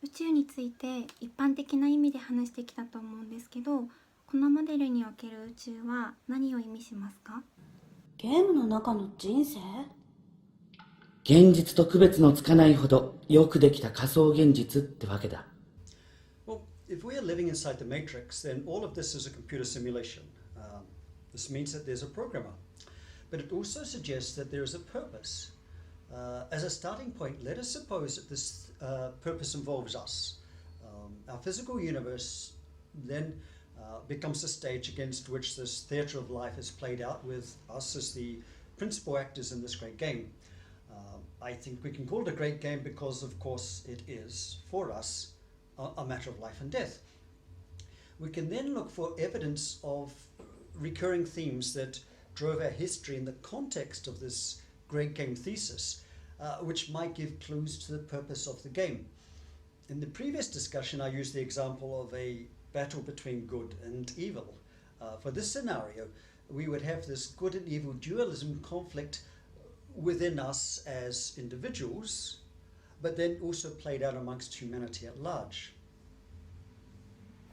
宇宙について一般的な意味で話してきたと思うんですけど、このモデルにおける宇宙は何を意味しますか？ゲームの中の人生？現実と区別のつかないほどよくできた仮想現実ってわけだ。Well, if we are living inside the matrix, then all of this is a computer simulation. This means that there's a programmer. But it also suggests that there is a purpose. As a starting point, let us suppose that this purpose involves us. Our physical universe then becomes the stage against which this theatre of life is played out, with us as the principal actors in this great game. I think we can call it a great game because, of course, it is, for us, a matter of life and death. We can then look for evidence of recurring themes that drove our history in the context of this great game thesis, which might give clues to the purpose of the game. In the previous discussion, I used the example of a battle between good and evil. For this scenario, we would have this good and evil dualism conflict within us as individuals, but then also played out amongst humanity at large.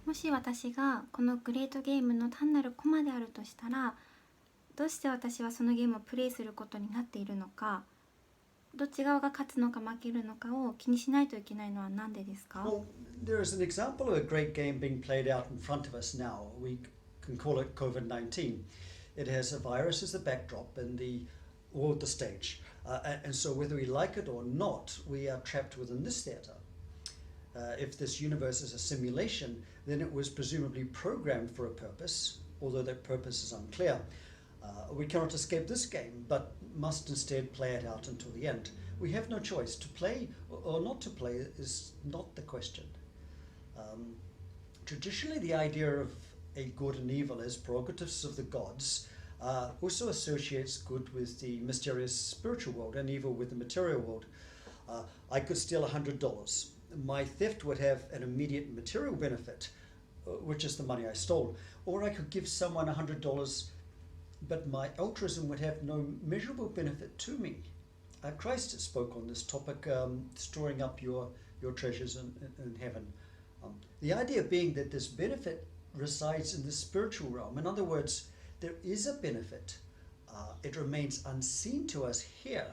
もし私がこのグレートゲームの単なるコマであるとしたら、どうして私はそのゲームをプレイすることになっているのか、どっち側が勝つのか負けるのかを気にしないといけないのは何でですか？ Well, there is an example of a great game being played out in front of us now. We can call it COVID-19. It has a virus as the backdrop and the stage. And so whether we like it or not, we are trapped within this theatre. If this universe is a simulation, then it was presumably programmed for a purpose, although that purpose is unclear. We cannot escape this game, but must instead play it out until the end. We have no choice. To play or not to play is not the question. Traditionally, the idea of a good and evil as prerogatives of the gods also associates good with the mysterious spiritual world and evil with the material world. I could steal $100. My theft would have an immediate material benefit, which is the money I stole. Or I could give someone $100, but my altruism would have no measurable benefit to me. Christ spoke on this topic, storing up your treasures in heaven. The idea being that this benefit resides in the spiritual realm. In other words, there is a benefit. It remains unseen to us here,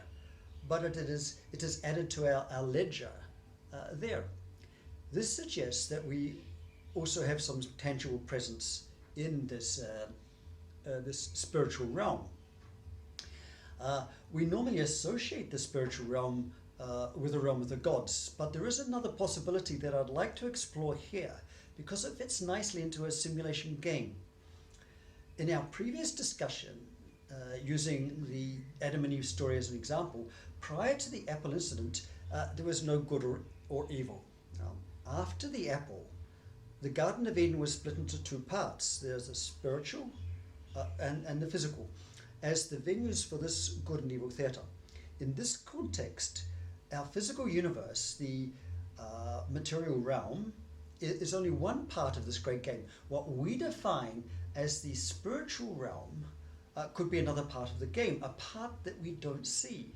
but it is added to our ledger there. This suggests that we also have some tangible presence in this spiritual realm. We normally associate the spiritual realm with the realm of the gods, but there is another possibility that I'd like to explore here because it fits nicely into a simulation game. In our previous discussion, using the Adam and Eve story as an example, prior to the apple incident, there was no good or evil. After the apple, the Garden of Eden was split into two parts. There's the spiritual and the physical, as the venues for this good and evil theatre. In this context, our physical universe, the material realm, is only one part of this great game. What we define as the spiritual realm could be another part of the game, a part that we don't see.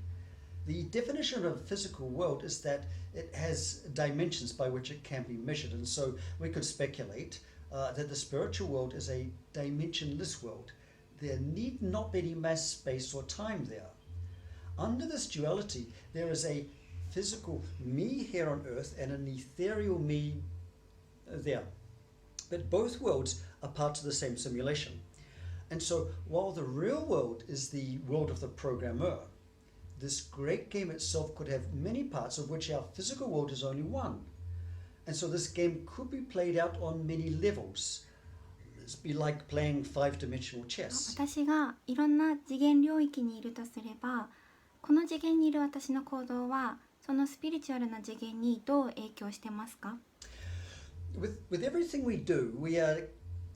The definition of a physical world is that it has dimensions by which it can be measured, and so we could speculate that the spiritual world is a dimensionless world. There need not be any mass, space, or time there. Under this duality, there is a physical me here on earth and an ethereal me there. But both worlds are parts of the same simulation. And so while the real world is the world of the programmer, this great game itself could have many parts of which our physical world is only one. And so this game could be played out on many levels. It'd be like playing five-dimensional chess. 私がいろんな次元領域にいるとすれば、この次元にいる私の行動はそのスピリチュアルな次元にどう影響してますか？ With everything we do, we are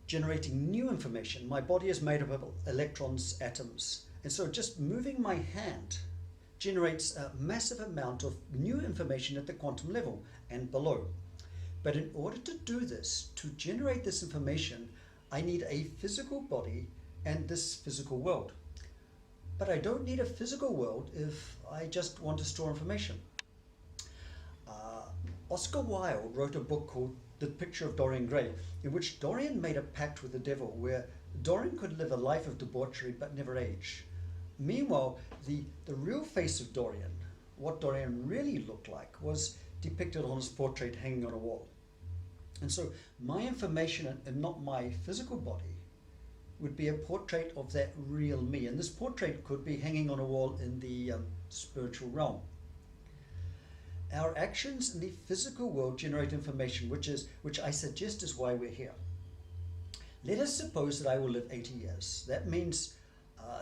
generating new information. My body is made up of electrons, atoms. And so just moving my hand generates a massive amount of new information at the quantum level and below. But in order to do this, to generate this information, I need a physical body and this physical world. But I don't need a physical world if I just want to store information. Oscar Wilde wrote a book called The Picture of Dorian Gray, in which Dorian made a pact with the devil where Dorian could live a life of debauchery but never age. Meanwhile, the real face of Dorian, what Dorian really looked like, was depicted on his portrait hanging on a wall. And so my information and not my physical body would be a portrait of that real me. And this portrait could be hanging on a wall in the spiritual realm. Our actions in the physical world generate information, which I suggest is why we're here. Let us suppose that I will live 80 years. That means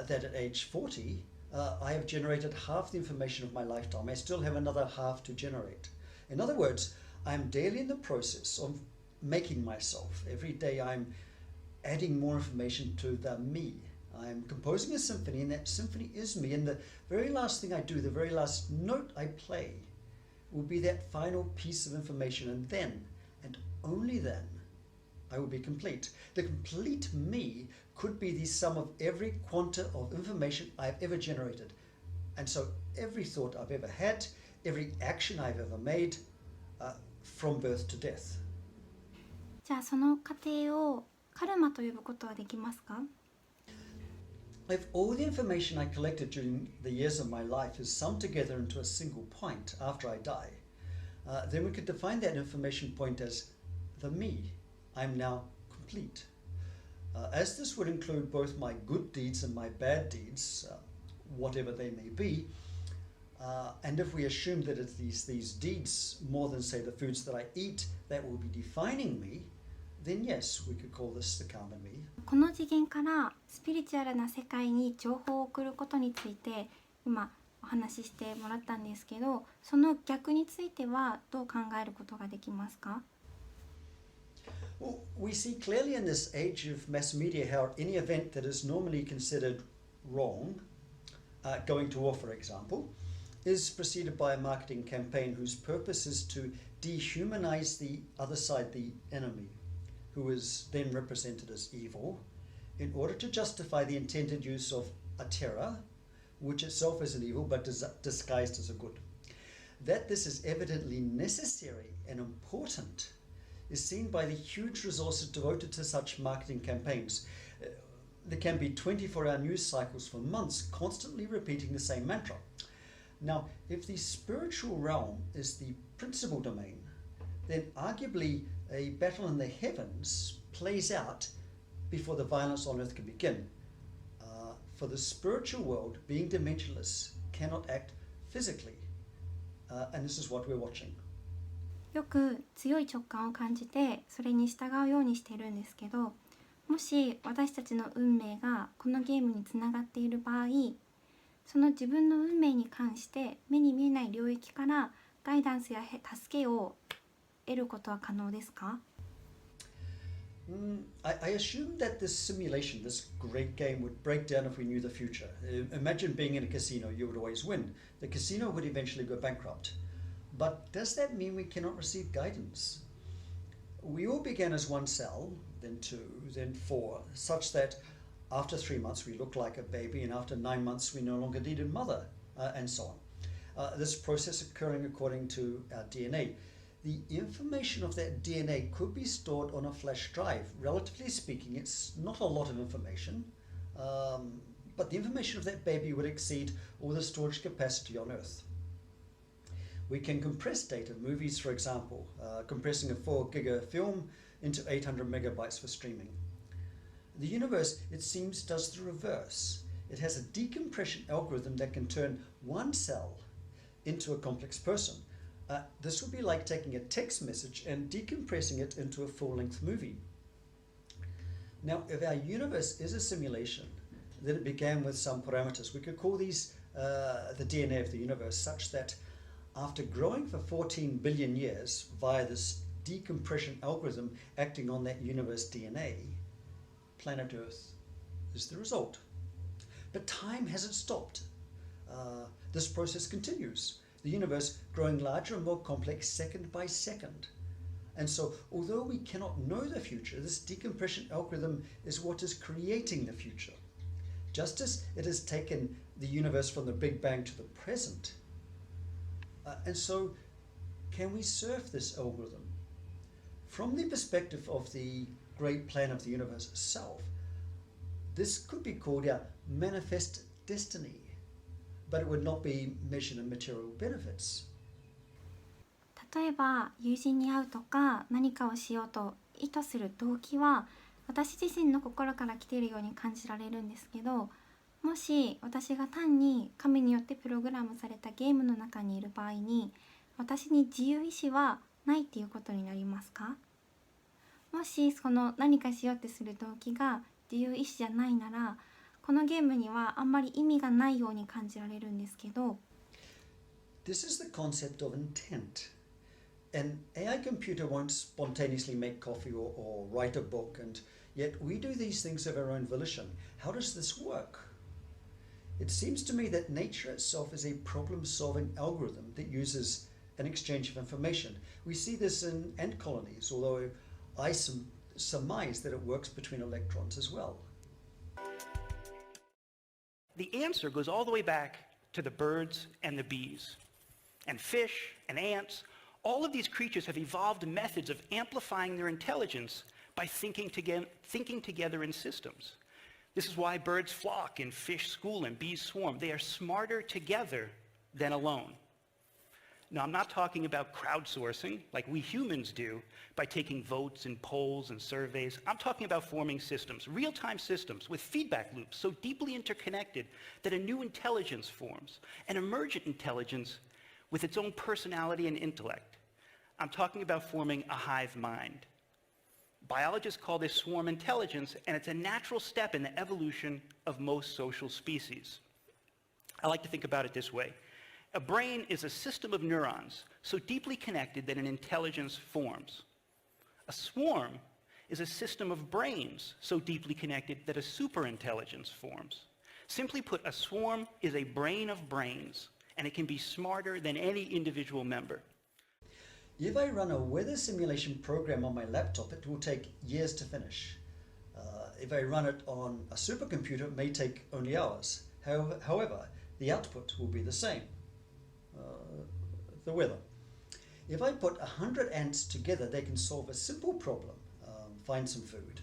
that at age 40, I have generated half the information of my lifetime. I still have another half to generate. In other words, I'm daily in the process of making myself. Every day I'm adding more information to the me. I'm composing a symphony, and that symphony is me. And the very last thing I do, the very last note I play, will be that final piece of information. And then, and only then, I will be complete. The complete me could be the sum of every quanta of information I've ever generated. And so every thought I've ever had, every action I've ever made, from birth to death. じゃあその過程をカルマと呼ぶことはできますか？ If all the information I collected during the years of my life is summed together into a single point after I die, then we could define that information point as the me. I'm now complete. As this would include both my good deeds and my bad deeds, whatever they may be, and if we assume that it's these deeds more than, say, the foods that I eat that will be defining me, then yes, we could call this the karma me. この次元からスピリチュアルな世界に情報を送ることについて今お話ししてもらったんですけど、その逆についてはどう考えることができますか？ Well, we see clearly in this age of mass media how any event that is normally considered wrong, going to war for example, is preceded by a marketing campaign whose purpose is to dehumanize the other side, the enemy, who is then represented as evil, in order to justify the intended use of a terror, which itself is an evil but disguised as a good. That this is evidently necessary and important is seen by the huge resources devoted to such marketing campaigns. There can be 24-hour news cycles for months constantly repeating the same mantra. Now, if the spiritual realm is the principal domain, then arguably a battle in the heavens plays out before the violence on earth can begin. For the spiritual world, being dimensionless, cannot act physically. And this is what we're watching. よく強い直感を感じてそれに従うようにしているんですけど、もし私たちの運命がこのゲームにつながっている場合、その自分の運命に関して目に見えない領域からガイダンスや助けを得ることは可能ですか？ I assume that this simulation, this great game, would break down if we knew the future. Imagine being in a casino, you would always win. The casino would eventually go bankrupt. But does that mean we cannot receive guidance? We all began as one cell, then 2, then 4, such that after 3 months we looked like a baby, and after 9 months we no longer needed mother, and so on. This process occurring according to our DNA. The information of that DNA could be stored on a flash drive. Relatively speaking, it's not a lot of information, but the information of that baby would exceed all the storage capacity on Earth. We can compress data, movies for example, compressing a 4 giga film into 800 megabytes for streaming. The universe, it seems, does the reverse. It has a decompression algorithm that can turn one cell into a complex person. This would be like taking a text message and decompressing it into a full-length movie. Now, if our universe is a simulation, then it began with some parameters. We could call these the DNA of the universe, such that after growing for 14 billion years via this decompression algorithm acting on that universe DNA, planet Earth is the result. But time hasn't stopped. This process continues. The universe growing larger and more complex second by second. And so, although we cannot know the future, this decompression algorithm is what is creating the future. Just as it has taken the universe from the Big Bang to the present. And so, can we surf this algorithm? From the perspective of the great plan of the universe itself, this could be called a manifest destiny, but it would not be measured in material benefits. 例えば友人に会うとか何かをしようと意図する動機は私自身の心から来ているように感じられるんですけど、もし私が単に神によってプログラムされたゲームの中にいる場合に私に自由意志はないっていうことになりますか？もしその何かしようってする動機が自由意志じゃないならこのゲームにはあんまり意味がないように感じられるんですけど、 This is the concept of intent. An AI computer won't spontaneously make coffee or write a book, and yet we do these things of our own volition. How does this work? It seems to me that nature itself is a problem-solving algorithm that uses an exchange of information. We see this in ant colonies, although I surmise that it works between electrons as well. The answer goes all the way back to the birds and the bees. And fish and ants, all of these creatures have evolved methods of amplifying their intelligence by thinking together in systems. This is why birds flock and fish school and bees swarm. They are smarter together than alone. Now, I'm not talking about crowdsourcing like we humans do by taking votes and polls and surveys. I'm talking about forming systems, real-time systems with feedback loops so deeply interconnected that a new intelligence forms, an emergent intelligence with its own personality and intellect. I'm talking about forming a hive mind. Biologists call this swarm intelligence, and it's a natural step in the evolution of most social species. I like to think about it this way. A brain is a system of neurons so deeply connected that an intelligence forms. A swarm is a system of brains so deeply connected that a superintelligence forms. Simply put, a swarm is a brain of brains, and it can be smarter than any individual member. If I run a weather simulation program on my laptop, it will take years to finish. If I run it on a supercomputer, it may take only hours. However, the output will be the same. The weather. If I put 100 ants together, they can solve a simple problem, find some food.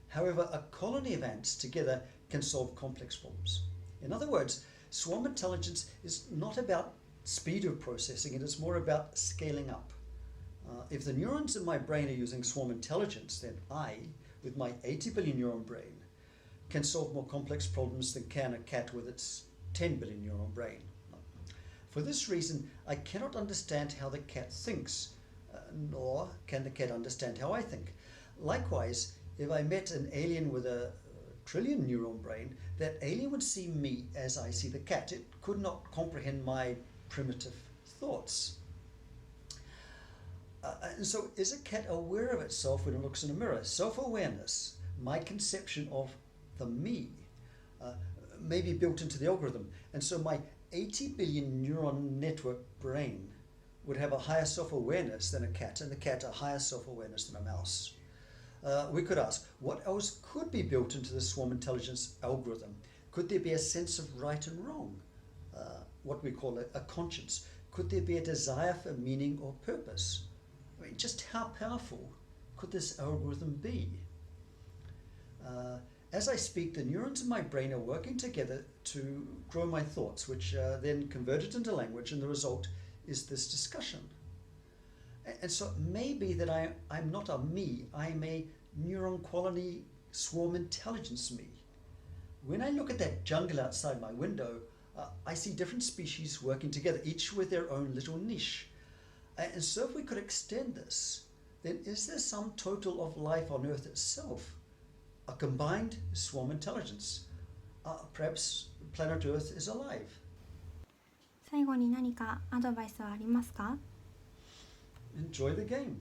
However, a colony of ants together can solve complex problems. In other words, swarm intelligence is not about speed of processing, it is more about scaling up. If the neurons in my brain are using swarm intelligence, then I, with my 80 billion neuron brain, can solve more complex problems than can a cat with its 10 billion neuron brain. For this reason, I cannot understand how the cat thinks, nor can the cat understand how I think. Likewise, if I met an alien with a trillion neuron brain, that alien would see me as I see the cat. It could not comprehend my primitive thoughts. And so is a cat aware of itself when it looks in a mirror? Self-awareness, my conception of the me, may be built into the algorithm. And so my 80 billion neuron network brain would have a higher self-awareness than a cat, and the cat a higher self-awareness than a mouse. We could ask, what else could be built into the swarm intelligence algorithm? Could there be a sense of right and wrong? What we call a conscience? Could there be a desire for meaning or purpose? I mean, just how powerful could this algorithm be? As I speak, the neurons in my brain are working together to grow my thoughts, which are then converted into language, and the result is this discussion. And so it may be that I'm not a me, I'm a neuron quality swarm intelligence me. When I look at that jungle outside my window, I see different species working together, each with their own little niche. And so if we could extend this, then is there some total of life on Earth itself? A combined swarm intelligence. Perhaps planet Earth is alive. 最後に何かアドバイスはありますか？ Enjoy the game.